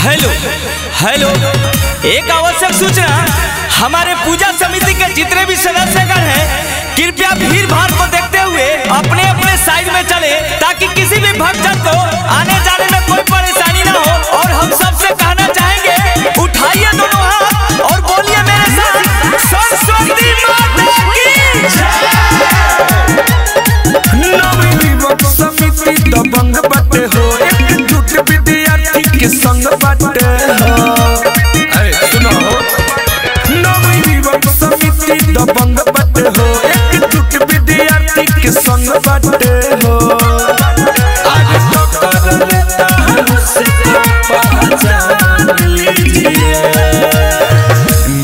Hello hello, एक आवश्यक सूचना। हमारे पूजा समिति के जितने भी सदस्यगण हैं, कृपया भीड़ भाड़ को देखते हुए अपने अपने साइड में चले, ताकि किसी भी भक्तजन को आने जाने में कोई परेशानी ना हो। और हम सबसे कहना चाहेंगे, उठाइए दोनों हाथ और बोलिए मेरे साथ, सरस्वती माता की नवयुवक समिति दबंग बटे हो, एकजुट विद्यार्थी के संग बटे हो। सुनो, नवयुवक समिति दबंग बटे हो, एकजुट विद्यार्थी के संग बटे हो। आगे तो कर लेता है मुझसे पहचान लीजिए।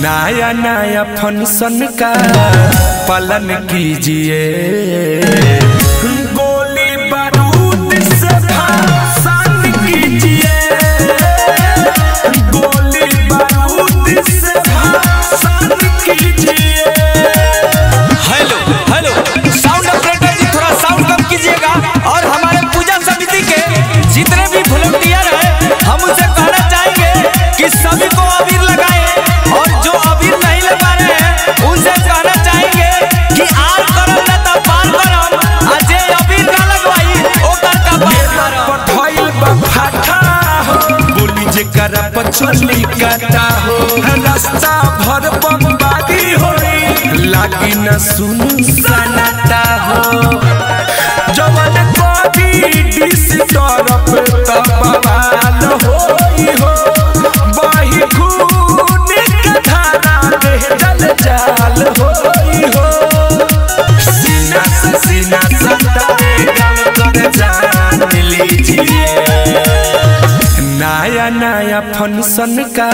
नया नया फंक्शन का पालन कीजिए, गोली बारूद से भाषण कीजिए, गोली बारूद से भाषण कीजिए। हेलो हेलो, साउंड ऑपरेटर जी थोड़ा साउंड कम कीजिएगा। और हमारे पूजा समिति के जितने भी वॉलंटियर हैं, हम उनसे कहना चाहेंगे कि सभी को अबीर लगाएं, और जो अबीर नहीं लगा रहे हैं उनसे कहना चाहेंगे कि आर करम न त पार करम, अजय अबीर ना लगवाई ओकर का पार करम। पठइल बफाठा हो, बोली जे कर पछली काटा हो, रास्ता भर बमबादी होई, लागी न सुन सनाटा हो। जवन कोडी डिस तरफ तबाल होई हो, बाही खून के धारा में जल जाल होई हो। सीना से सीना सटाए गम कर जान लीजिए। नया नया फंक्शन का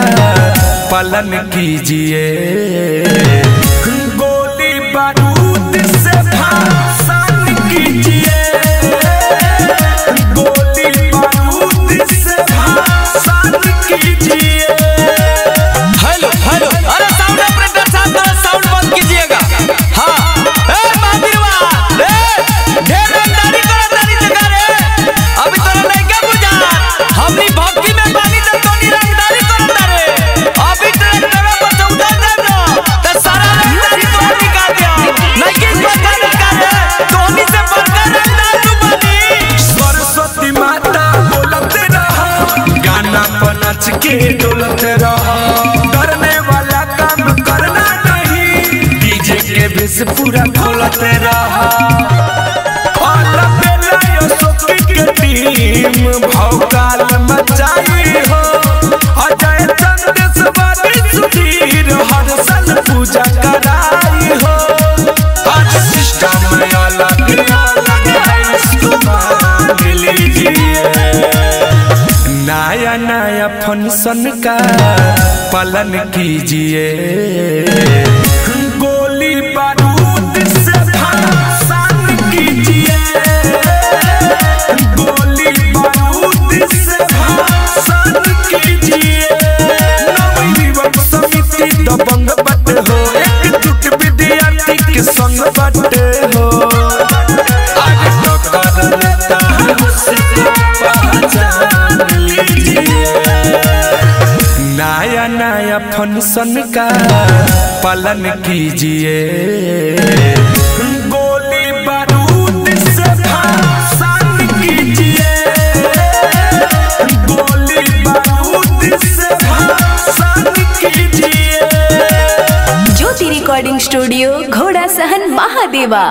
पालन कीजिए, गोली बारूद से भाषण कीजिए, गोली बारूद से भाषण कीजिए। हेलो हेलो, अरे साउंड ऑपरेटर साहब थोड़ा साउंड बंद कीजिएगा। हाँ, बाबीरवा, ढेर रंगदारी करतारी जगह रे, अभी तोरा नहीं क्या बुझा, हमनी भक्ति में पानी त तोनी रंगदारी करता रे। अभी ट्रैक्टर पर से उतर जाए ना त सारा रंगदारी तोड़ निकाल दिया, नहीं किस बात का निकाल रे, तोनी से बढ़कर रंगदार तू बनी। सरस्वती माता बोलते रहो, गाना पर नाच के डोलते रहो, करने वाला काम करना नहीं, डीजे के बेस पूरा खोलते रहो। और बेला यो सोकी के टीम भौकाल मचाई हो, अजय चंदेश्वरी सुधीर हर साल पूजा कराई हो। आज सिस्टम में अलग अलग है, इसको मान लीजिए। नया नया फंक्शन का पालन कीजिए, गोली बारूद से भाषण कीजिए, गोली बारूद से भाषण कीजिए। नवयुवक समिति दबंग बटे हो, एकजुट विद्यार्थी के संग बटे हो। आगे तो कर लेता है मुझसे पहचान लीजिए। नया नया फंक्शन का पालन कीजिए, गोली बारूद से भाषण कीजिए, गोली बारूद से भाषण कीजिए। ज्योति रिकॉर्डिंग स्टूडियो, घोड़ा सहन महादेवा।